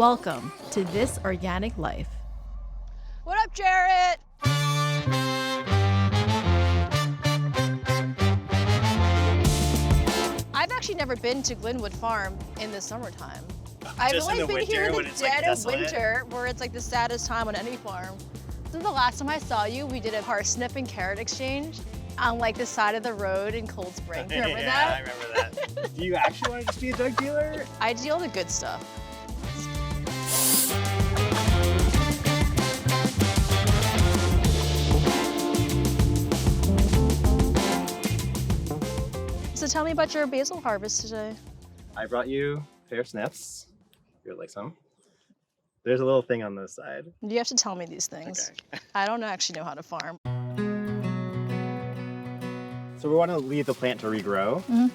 Welcome to This Organic Life. What up, Jarrett? I've actually never been to Glynwood Farm in the summertime. I've only been here in the dead of winter, where it's like the saddest time on any farm. Since the last time I saw you, we did a parsnip and carrot exchange on like the side of the road in Cold Spring. Do you remember that? Yeah, I remember that. Do you actually want to just be a drug dealer? I deal the good stuff. So tell me about your basil harvest today. I brought you pear snips. You would like some? There's a little thing on this side. You have to tell me these things. Okay. I don't actually know how to farm. So we want to leave the plant to regrow. Mm-hmm.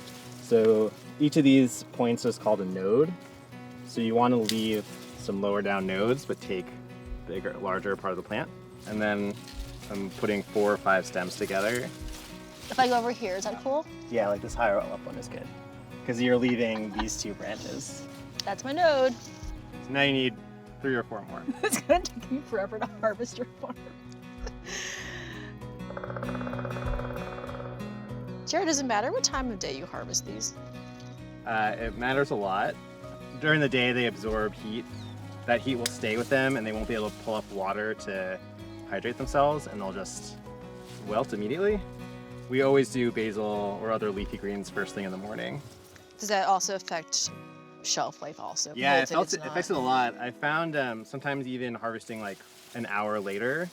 So each of these points is called a node. So you want to leave some lower down nodes, but take bigger, larger part of the plant. And then I'm putting 4 or 5 stems together. If I go over here, is that cool? Yeah, like this higher up one is good. Because you're leaving these 2 branches. That's my node. So now you need 3 or 4 more. It's gonna take me forever to harvest your farm. Jared, does it matter what time of day you harvest these? It matters a lot. During the day, they absorb heat. That heat will stay with them, and they won't be able to pull up water to hydrate themselves, and they'll just wilt immediately. We always do basil or other leafy greens first thing in the morning. Does that also affect shelf life also? Yeah, it affects it a lot. I found sometimes even harvesting like an hour later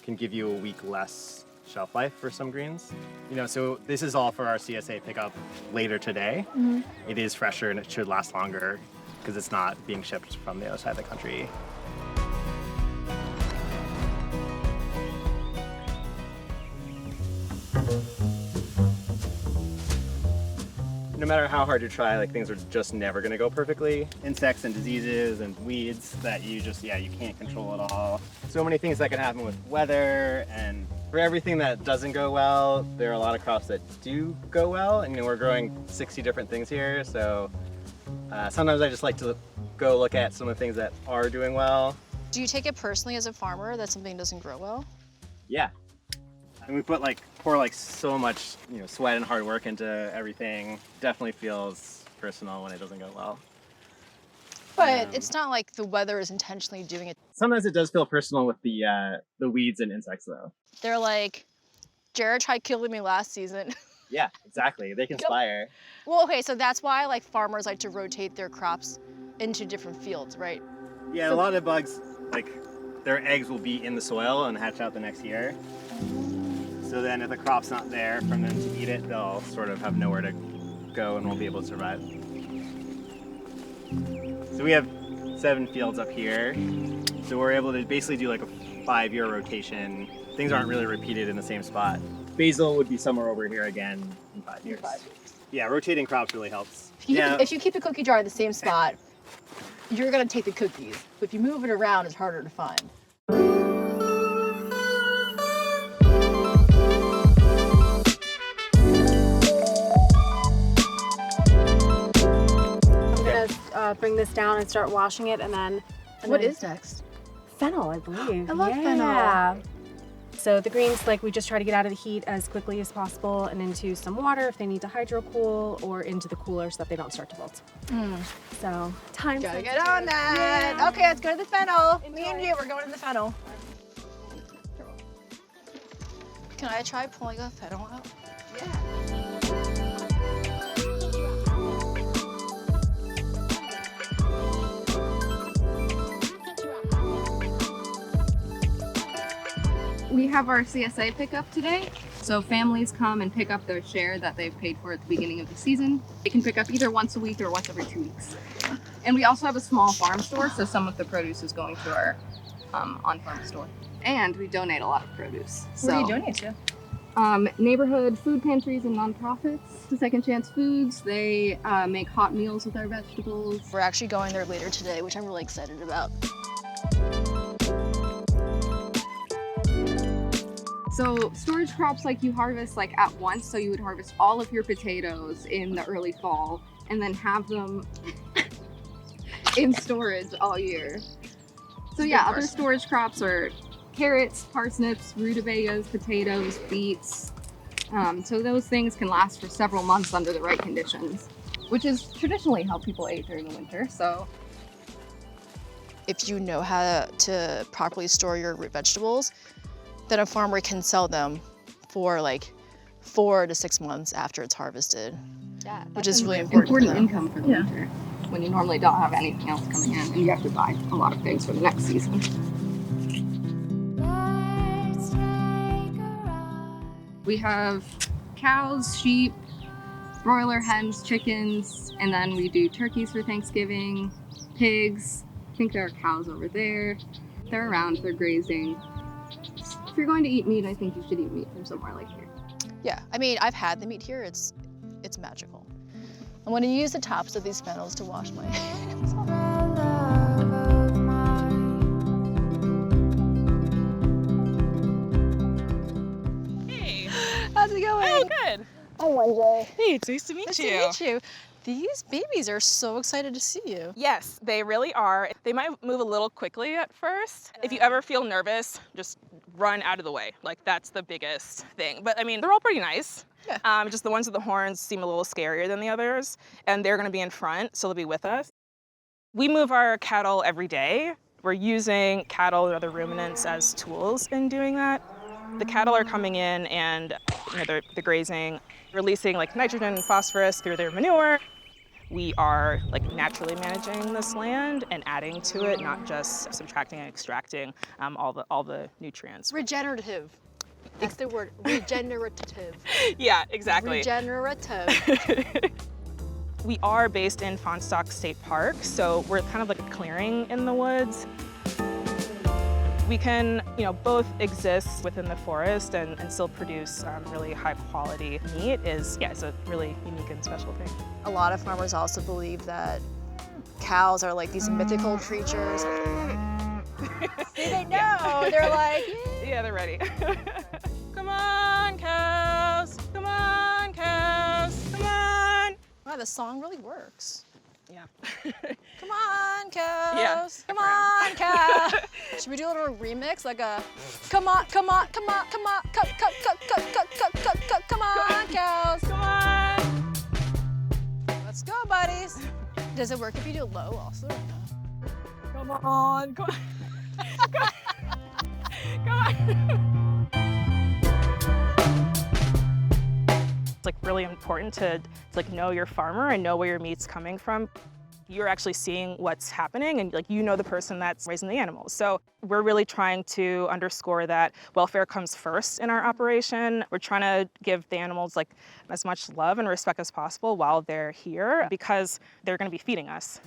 can give you a week less shelf life for some greens. You know, so this is all for our CSA pickup later today. Mm-hmm. It is fresher and it should last longer because it's not being shipped from the other side of the country. No matter how hard you try, like things are just never gonna go perfectly. Insects and diseases and weeds that you can't control at all. So many things that can happen with weather, and for everything that doesn't go well, there are a lot of crops that do go well. And we're growing 60 different things here, so sometimes I just like to go look at some of the things that are doing well. Do you take it personally as a farmer that something doesn't grow well? Yeah. And we pour so much, sweat and hard work into everything. Definitely feels personal when it doesn't go well. But it's not like the weather is intentionally doing it. Sometimes it does feel personal with the weeds and insects, though. They're like, Jared tried killing me last season. Yeah, exactly. They conspire. Well, okay, so that's why like farmers like to rotate their crops into different fields, right? Yeah, so, a lot of bugs, their eggs will be in the soil and hatch out the next year. So then if the crop's not there for them to eat it, they'll sort of have nowhere to go and won't be able to survive. So we have 7 fields up here. So we're able to basically do like a 5-year rotation. Things aren't really repeated in the same spot. Basil would be somewhere over here again in 5 years. Yeah, rotating crops really helps. If you keep the cookie jar in the same spot, you're gonna take the cookies. But if you move it around, it's harder to find. Bring this down and start washing it, and then What is next? fennel, I believe. I love fennel. So the greens, we just try to get out of the heat as quickly as possible and into some water if they need to hydro cool, or into the cooler so that they don't start to wilt. So time. Gotta get on that. Yeah. Okay, let's go to the fennel. Me and you, we're going to the fennel. Can I try pulling a fennel out? Yeah. We have our CSA pickup today. So families come and pick up their share that they've paid for at the beginning of the season. They can pick up either once a week or once every 2 weeks. And we also have a small farm store, so some of the produce is going to our on-farm store. And we donate a lot of produce. What do you donate to? Neighborhood food pantries and nonprofits. The Second Chance Foods, they make hot meals with our vegetables. We're actually going there later today, which I'm really excited about. So storage crops you harvest at once, so you would harvest all of your potatoes in the early fall and then have them in storage all year. So yeah, other storage crops are carrots, parsnips, rutabagas, potatoes, beets. So those things can last for several months under the right conditions, which is traditionally how people ate during the winter. So if you know how to properly store your root vegetables, then a farmer can sell them for like 4 to 6 months after it's harvested. yeah, which is really important. Income for the winter when you normally don't have anything else coming in and you have to buy a lot of things for the next season. We have cows, sheep, broiler hens, chickens, and then we do turkeys for Thanksgiving, pigs. I think there are cows over there. They're around, they're grazing. If you're going to eat meat, I think you should eat meat from somewhere like here. Yeah, I mean, I've had the meat here. It's magical. I'm going to use the tops of these fennels to wash my hands. Hey. How's it going? Oh, good. I'm Wen-Jay. Hey, it's nice to meet Nice you. to meet you. These babies are so excited to see you. Yes, they really are. They might move a little quickly at first. If you ever feel nervous, just run out of the way. Like, that's the biggest thing. But I mean, they're all pretty nice. Yeah. Just the ones with the horns seem a little scarier than the others, and they're gonna be in front, so they'll be with us. We move our cattle every day. We're using cattle and other ruminants as tools in doing that. The cattle are coming in and they're grazing, releasing like nitrogen and phosphorus through their manure. We are like naturally managing this land and adding to it, not just subtracting and extracting all the nutrients. Regenerative. That's the word, regenerative. Yeah, exactly. Regenerative. We are based in Fonstok State Park, so we're kind of like a clearing in the woods. We can, both exist within the forest and still produce really high quality meat. It's a really unique and special thing. A lot of farmers also believe that cows are like these mythical creatures. See, they know. They're like, yeah, they're ready. Come on, cows. Come on, cows. Come on. Wow, the song really works. Yeah. Come on, cows. Yeah. Come on, cows. Should we do a little remix, like a come on, come on, come on, come on, come on, cows. Come on. Let's go, buddies. Does it work if you do low also? Come on. Come on. Come on. It's like really important to like know your farmer and know where your meat's coming from. You're actually seeing what's happening and like the person that's raising the animals. So we're really trying to underscore that welfare comes first in our operation. We're trying to give the animals like as much love and respect as possible while they're here because they're going to be feeding us.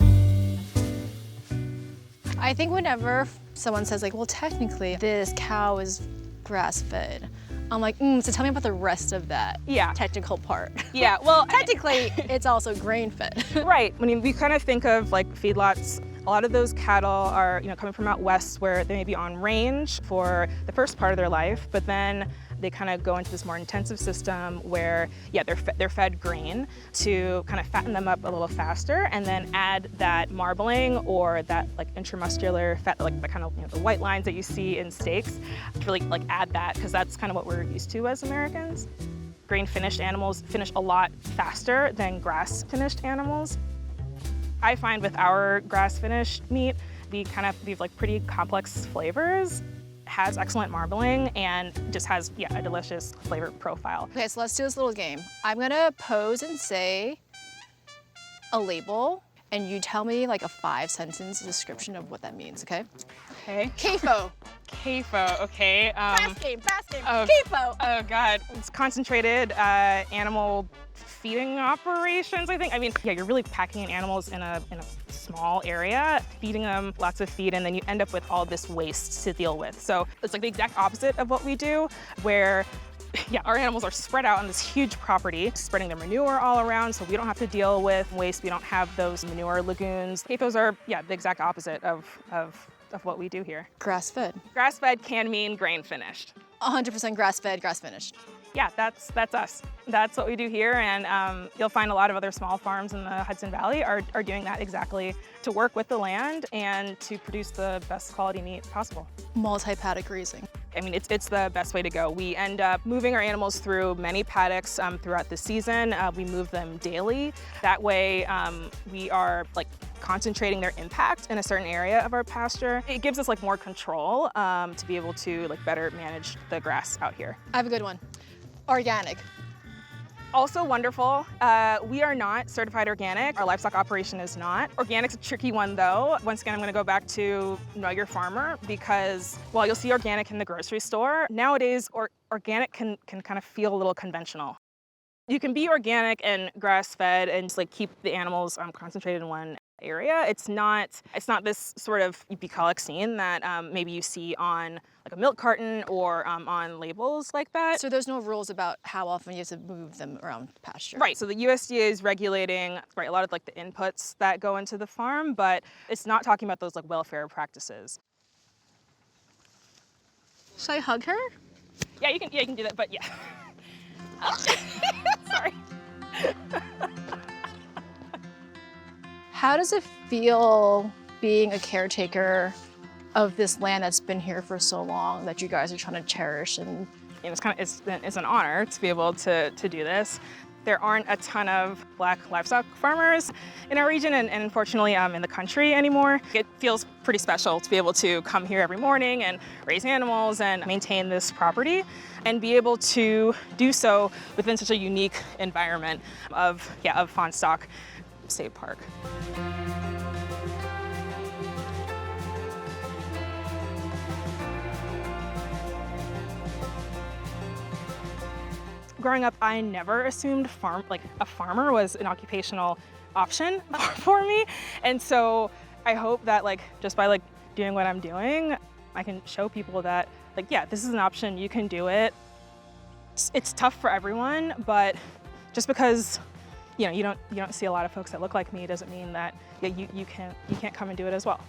I think whenever someone says like, well, technically this cow is grass-fed, I'm like, so tell me about the rest of that technical part. Yeah, well, technically it's also grain-fed. Right. I mean, we kind of think of like feedlots. A lot of those cattle are, coming from out west where they may be on range for the first part of their life, but then they kind of go into this more intensive system where, they're fed grain to kind of fatten them up a little faster, and then add that marbling or that like intramuscular fat, like the kind of the white lines that you see in steaks, to really like add that because that's kind of what we're used to as Americans. Grain-finished animals finish a lot faster than grass-finished animals. I find with our grass-finished meat, we kind of have like pretty complex flavors. Has excellent marbling and just has a delicious flavor profile. Okay, so let's do this little game. I'm gonna pose and say a label, and you tell me like a 5-sentence description of what that means, okay? Okay. CAFO. CAFO, okay. Fast game, oh, CAFO. Oh God, it's concentrated animal feeding operations, I think. I mean, you're really packing in animals in a small area, feeding them lots of feed, and then you end up with all this waste to deal with. So it's like the exact opposite of what we do, where our animals are spread out on this huge property, spreading their manure all around, so we don't have to deal with waste. We don't have those manure lagoons. CAFOs are, the exact opposite of what we do here. Grass-fed. Grass-fed can mean grain-finished. 100% grass-fed, grass-finished. Yeah, that's us. That's what we do here, and you'll find a lot of other small farms in the Hudson Valley are doing that exactly, to work with the land and to produce the best quality meat possible. Multi-paddock grazing. I mean, it's the best way to go. We end up moving our animals through many paddocks throughout the season. We move them daily. That way, we are like concentrating their impact in a certain area of our pasture. It gives us like more control to be able to like better manage the grass out here. I have a good one. Organic. Also wonderful. We are not certified organic. Our livestock operation is not. Organic's a tricky one though. Once again, I'm gonna go back to know your farmer, because while you'll see organic in the grocery store, nowadays organic can kind of feel a little conventional. You can be organic and grass-fed and just like keep the animals concentrated in one area. It's not this sort of bucolic scene that maybe you see on like a milk carton or on labels like that. So there's no rules about how often you have to move them around pasture. Right, so the USDA is regulating a lot of like the inputs that go into the farm, but it's not talking about those like welfare practices. Should I hug her? Yeah, you can do that, but yeah. Sorry. How does it feel being a caretaker of this land that's been here for so long, that you guys are trying to cherish? And it's an honor to be able to do this. There aren't a ton of Black livestock farmers in our region and unfortunately in the country anymore. It feels pretty special to be able to come here every morning and raise animals and maintain this property and be able to do so within such a unique environment of Fawnstock State Park. Growing up, I never assumed a farmer was an occupational option for me. And so I hope that just by doing what I'm doing, I can show people that this is an option, you can do it. It's tough for everyone, but just because you don't see a lot of folks that look like me doesn't mean that you can't come and do it as well.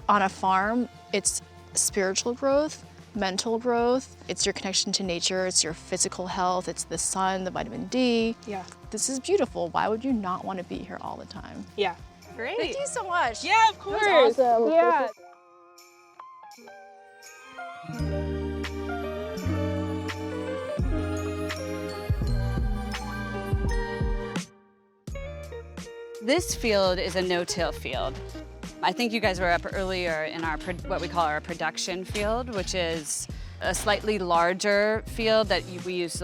On a farm, it's spiritual growth, mental growth, it's your connection to nature, it's your physical health, it's the sun, the vitamin D. Yeah. This is beautiful. Why would you not want to be here all the time? Yeah. Great. Thank you so much. Yeah, of course. That was awesome. Yeah. This field is a no-till field. I think you guys were up earlier in our what we call our production field, which is a slightly larger field that we use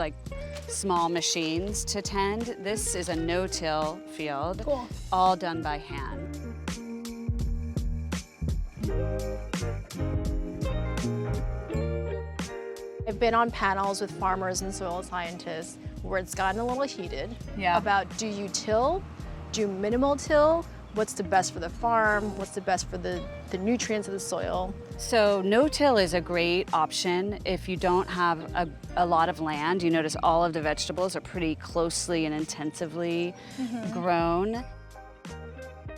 small machines to tend. This is a no-till field, cool. All done by hand. I've been on panels with farmers and soil scientists where it's gotten a little heated about, do you till? Do minimal till? What's the best for the farm? What's the best for the nutrients of the soil? So no-till is a great option if you don't have a lot of land. You notice all of the vegetables are pretty closely and intensively grown.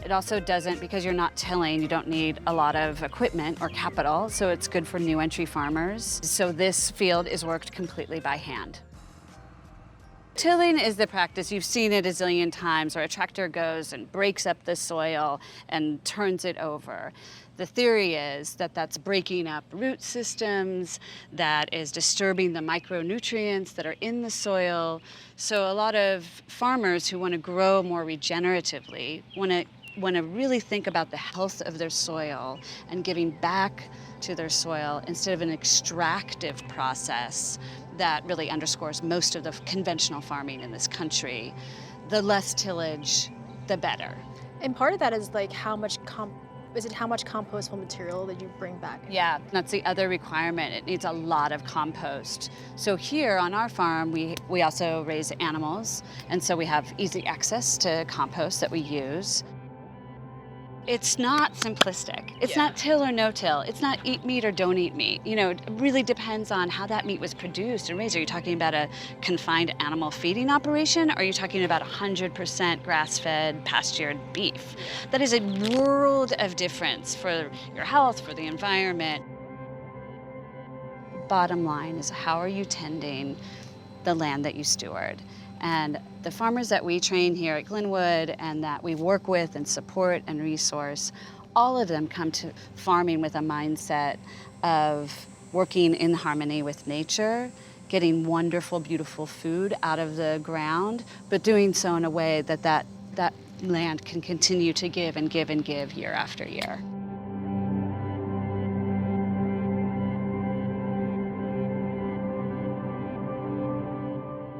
It also doesn't, because you're not tilling, you don't need a lot of equipment or capital, so it's good for new entry farmers. So this field is worked completely by hand. Tilling is the practice, you've seen it a zillion times, where a tractor goes and breaks up the soil and turns it over. The theory is that that's breaking up root systems, that is disturbing the micronutrients that are in the soil. So a lot of farmers who want to grow more regeneratively want to really think about the health of their soil and giving back to their soil instead of an extractive process that really underscores most of the conventional farming in this country. The less tillage, the better. And part of that is how much compostable material that you bring back? Yeah, that's the other requirement. It needs a lot of compost. So here on our farm, we also raise animals, and so we have easy access to compost that we use. It's not simplistic. It's not till or no till. It's not eat meat or don't eat meat. It really depends on how that meat was produced and raised. Are you talking about a confined animal feeding operation? Or are you talking about 100% grass-fed, pastured beef? That is a world of difference for your health, for the environment. Bottom line is, how are you tending the land that you steward. And the farmers that we train here at Glynwood and that we work with and support and resource, all of them come to farming with a mindset of working in harmony with nature, getting wonderful, beautiful food out of the ground, but doing so in a way that that land can continue to give and give and give year after year.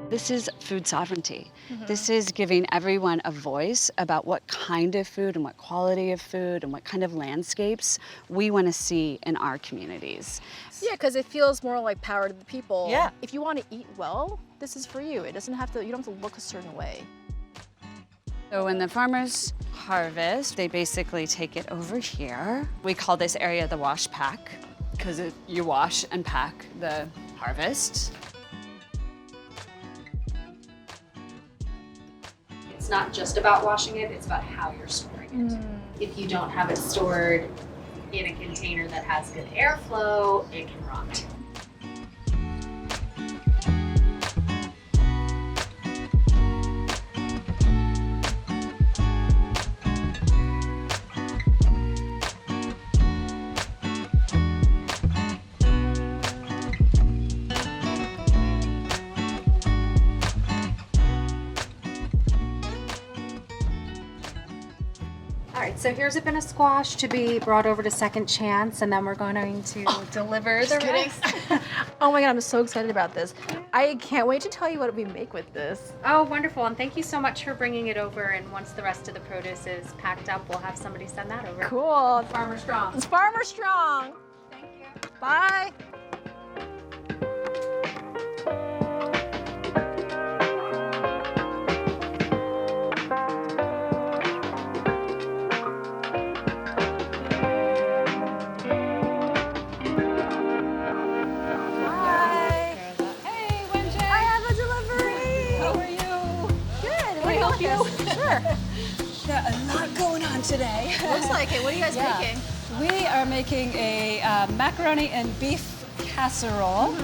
This is food sovereignty. This is giving everyone a voice about what kind of food and what quality of food and what kind of landscapes we want to see in our communities. Yeah, because it feels more like power to the people. Yeah. If you want to eat well, this is for you. It doesn't have to, you don't have to look a certain way. So when the farmers harvest, they basically take it over here. We call this area the wash pack because you wash and pack the harvest. It's not just about washing it, it's about how you're storing it. If you don't have it stored in a container that has good airflow, it can rot. So here's a bin of squash to be brought over to Second Chance, and then we're going to deliver the rest. Oh my God, I'm so excited about this. I can't wait to tell you what we make with this. Oh, wonderful. And thank you so much for bringing it over. And once the rest of the produce is packed up, we'll have somebody send that over. Cool. Farmer Strong. It's Farmer Strong. Thank you. Bye. Got a lot going on today. Looks like it. What are you guys making? We are making a macaroni and beef casserole.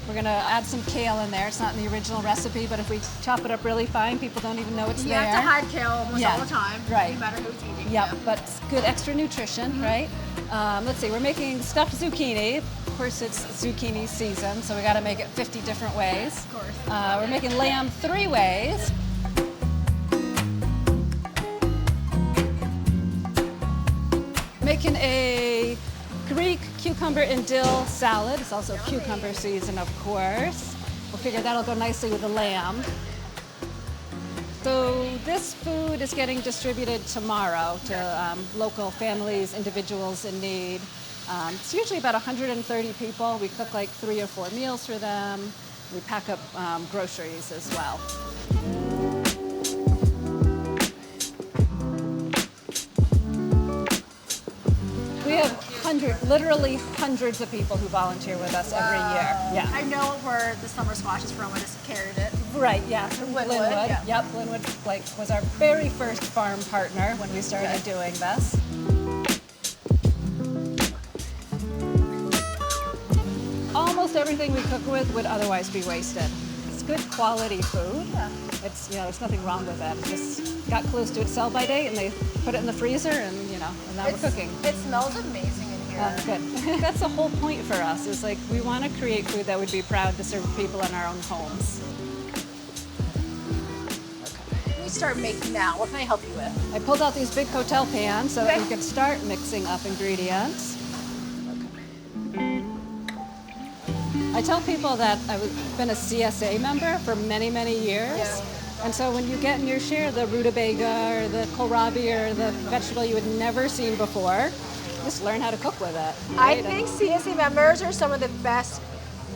We're gonna add some kale in there. It's not in the original recipe, but if we chop it up really fine, people don't even know it's You there. have to hide kale almost all the time. Right. No matter who's eating. Yep, but it's good extra nutrition, right? Let's see, we're making stuffed zucchini. Of course, it's zucchini season, so we gotta make it 50 different ways. Of course. We're making lamb 3 ways. Making a Greek cucumber and dill salad. It's also cucumber season, of course. We'll figure that'll go nicely with the lamb. So this food is getting distributed tomorrow to local families, individuals in need. It's usually about 130 people. We cook like 3 or 4 meals for them. We pack up groceries as well. We have literally hundreds of people who volunteer with us every year. Yeah. I know where the summer squash is from. I just carried it. Right, yeah. From Glynwood, yeah. Yep, Glynwood was our very first farm partner when we started doing this. Almost everything we cook with would otherwise be wasted. It's good quality food. Yeah. It's, there's nothing wrong with it. It just got close to its sell-by date and they put it in the freezer and, and now we're cooking. It smells amazing in here. Good. That's the whole point for us, is like we want to create food that would be proud to serve people in our own homes. We start making now. What can I help you with? I pulled out these big hotel pans so that we could start mixing up ingredients. I tell people that I've been a CSA member for many, many years. Yeah. And so when you get in your share the rutabaga or the kohlrabi or the vegetable you had never seen before, just learn how to cook with it. I think CSA members are some of the best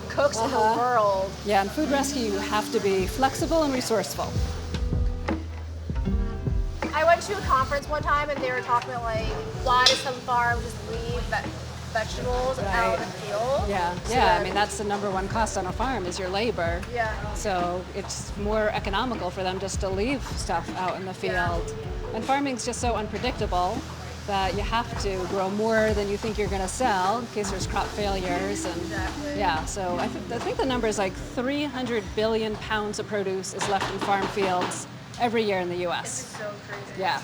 cooks in the world. Yeah, in food rescue you have to be flexible and resourceful. I went to a conference one time and they were talking about why do some farms just leave vegetables out in the field? Yeah, So I mean that's the #1 cost on a farm is your labor. Yeah. So it's more economical for them just to leave stuff out in the field. And farming's just so unpredictable. that you have to grow more than you think you're going to sell in case there's crop failures. And yeah, so I think the number is like 300 billion pounds of produce is left in farm fields every year in the U.S. It's so crazy. Yeah.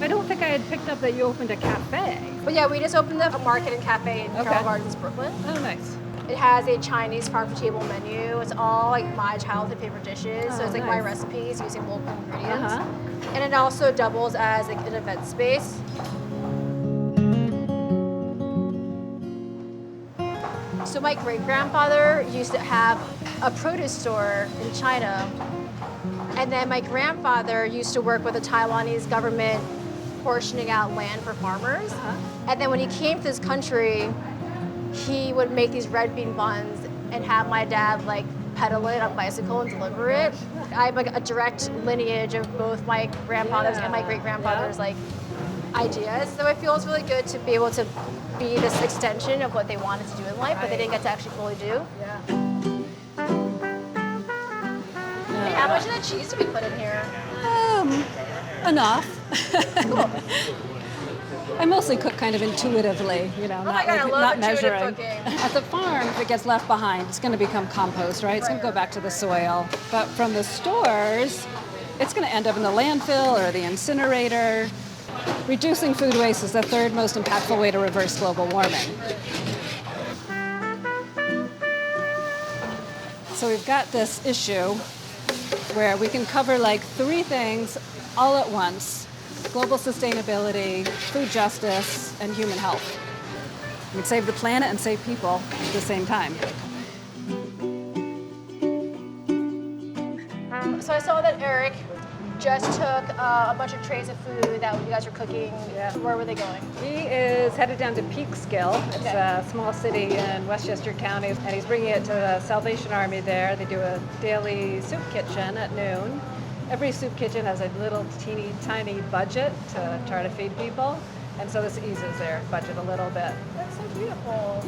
I don't think I had picked up that you opened a cafe. But yeah, we just opened up a market and cafe in Carroll Gardens, Brooklyn. Oh, nice. It has a Chinese farm-to-table menu. It's all like my childhood favorite dishes. So it's like my recipes using local ingredients. And it also doubles as like an event space. So my great-grandfather used to have a produce store in China. And then my grandfather used to work with the Taiwanese government portioning out land for farmers. And then when he came to this country, he would make these red bean buns and have my dad like pedal it on a bicycle and deliver it. I have like a direct lineage of both my grandfather's and my great-grandfather's like ideas. So I feel it's really good to be able to be this extension of what they wanted to do in life, but they didn't get to actually fully do. Hey, how much of that cheese do we put in here? Enough. Cool. I mostly cook kind of intuitively, you know, my God, I love not intuitive measuring. cooking. At the farm, if it gets left behind, it's going to become compost, right? It's going to go back to the soil. But from the stores, it's going to end up in the landfill or the incinerator. Reducing food waste is the third most impactful way to reverse global warming. So we've got this issue where we can cover like 3 things all at once: global sustainability, food justice, and human health. We can save the planet and save people at the same time. So I saw that Eric just took a bunch of trays of food that you guys were cooking. Where were they going? He is headed down to Peekskill. It's a small city in Westchester County, and he's bringing it to the Salvation Army there. They do a daily soup kitchen at noon. Every soup kitchen has a little teeny tiny budget to try to feed people, and so this eases their budget a little bit. That's so beautiful.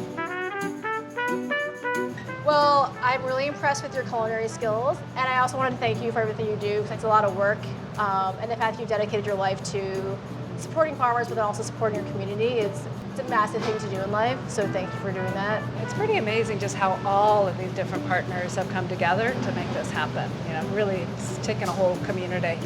Well, I'm really impressed with your culinary skills, and I also wanted to thank you for everything you do, because it's a lot of work, and the fact that you've dedicated your life to supporting farmers, but then also supporting your community. It's a massive thing to do in life, so thank you for doing that. It's pretty amazing just how all of these different partners have come together to make this happen. You know, really, it's taken a whole community.